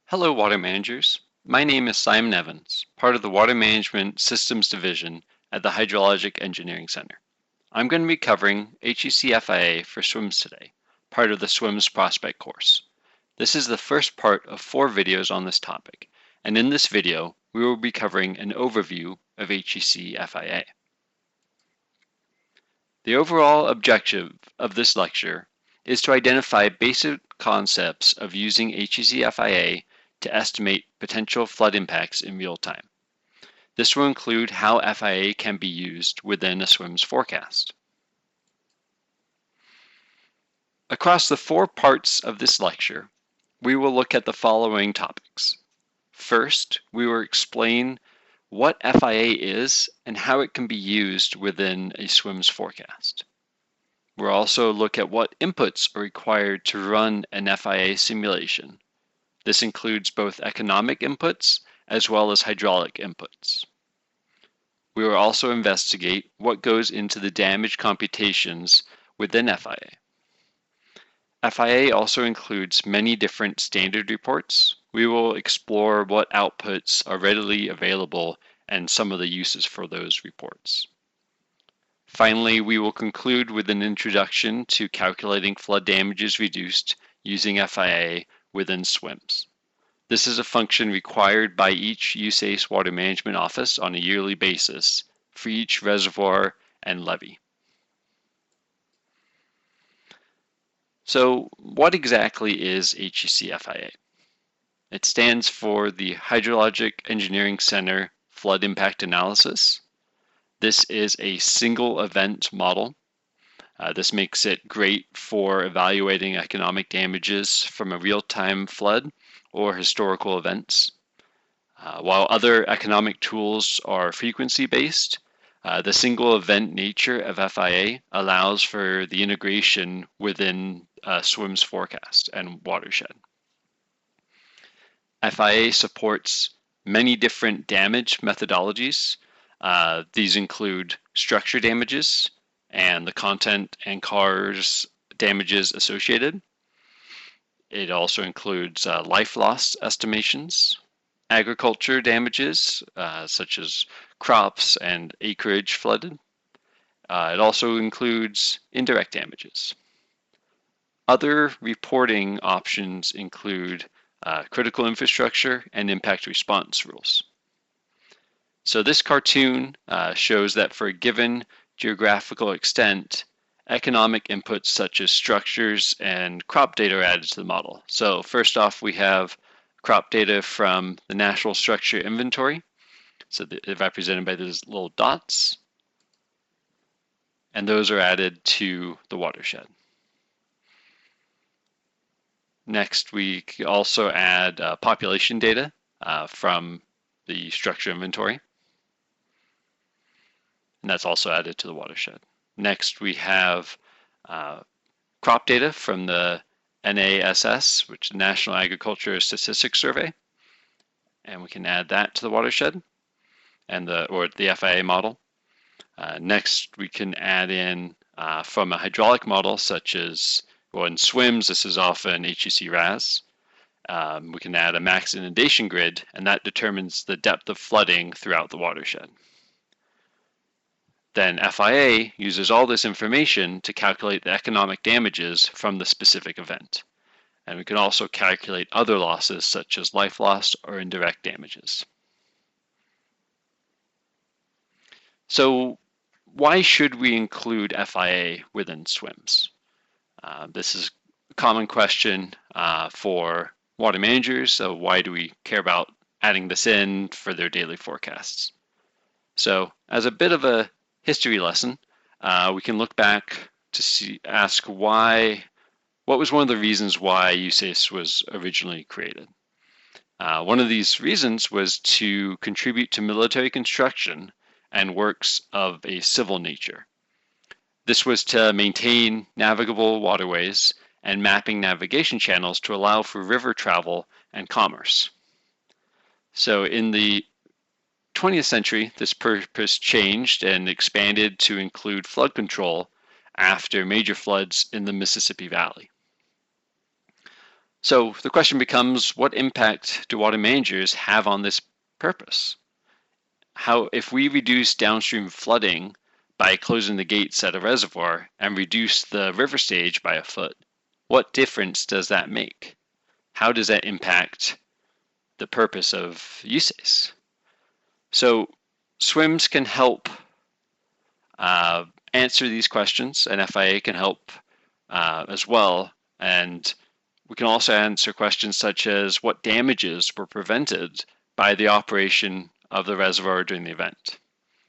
Hello, water managers. My name is Simon Evans, part of the Water Management Systems Division at the Hydrologic Engineering Center. I'm going to be covering HEC-FIA for SWIMS today, part of the SWIMS Prospect course. This is the first part of 4 videos on this topic, and in this video, we will be covering an overview of HEC-FIA. The overall objective of this lecture is to identify basic concepts of using HEC-FIA to estimate potential flood impacts in real time. This will include how FIA can be used within a SWIMS forecast. Across the 4 parts of this lecture, we will look at the following topics. First, we will explain what FIA is and how it can be used within a SWIMS forecast. We'll also look at what inputs are required to run an FIA simulation. This includes both economic inputs as well as hydraulic inputs. We will also investigate what goes into the damage computations within FIA. FIA also includes many different standard reports. We will explore what outputs are readily available and some of the uses for those reports. Finally, we will conclude with an introduction to calculating flood damages reduced using FIA within SWIMS. This is a function required by each USACE water management office on a yearly basis for each reservoir and levee. So, what exactly is HEC-FIA? It stands for the Hydrologic Engineering Center Flood Impact Analysis. This is a single event model. This makes it great for evaluating economic damages from a real-time flood or historical events. While other economic tools are frequency-based, the single event nature of FIA allows for the integration within SWIMS forecast and watershed. FIA supports many different damage methodologies. These include structure damages and the content and cars damages associated. It also includes life loss estimations, agriculture damages such as crops and acreage flooded. It also includes indirect damages. Other reporting options include critical infrastructure and impact response rules. So this cartoon shows that for a given geographical extent, economic inputs such as structures and crop data are added to the model. So first off, we have crop data from the National Structure Inventory. So they're represented by these little dots. And those are added to the watershed. Next, we also add population data from the structure inventory. And that's also added to the watershed. Next, we have crop data from the NASS, which is the National Agriculture Statistics Survey. And we can add that to the watershed and the FIA model. Next, we can add in from a hydraulic model, such as, well, in SWIMS, this is often HEC-RAS. We can add a max inundation grid, and that determines the depth of flooding throughout the watershed. Then FIA uses all this information to calculate the economic damages from the specific event. And we can also calculate other losses such as life loss or indirect damages. So why should we include FIA within SWIMS? This is a common question for water managers. So why do we care about adding this in for their daily forecasts? So as a bit of a history lesson, we can look back to ask what was one of the reasons why USACE was originally created. One of these reasons was to contribute to military construction and works of a civil nature. This was to maintain navigable waterways and mapping navigation channels to allow for river travel and commerce. So in the 20th century, this purpose changed and expanded to include flood control after major floods in the Mississippi Valley. So the question becomes, what impact do water managers have on this purpose? If we reduce downstream flooding by closing the gates at a reservoir and reduce the river stage by a foot, what difference does that make? How does that impact the purpose of USACE? So SWMS can help answer these questions, and FIA can help as well. And we can also answer questions such as what damages were prevented by the operation of the reservoir during the event.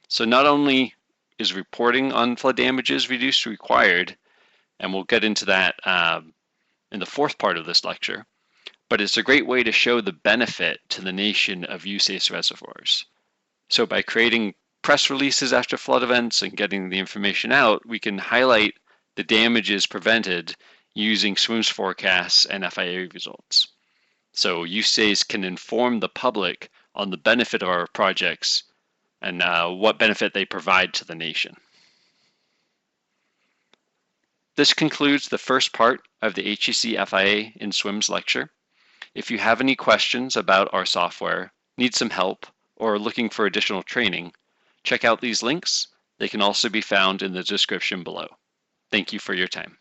So not only is reporting on flood damages reduced required, and we'll get into that in the fourth part of this lecture, but it's a great way to show the benefit to the nation of USACE reservoirs. So by creating press releases after flood events and getting the information out, we can highlight the damages prevented using SWMS forecasts and FIA results. So USACE can inform the public on the benefit of our projects and what benefit they provide to the nation. This concludes the first part of the HEC-FIA in SWMS lecture. If you have any questions about our software, need some help, or are looking for additional training, check out these links. They can also be found in the description below. Thank you for your time.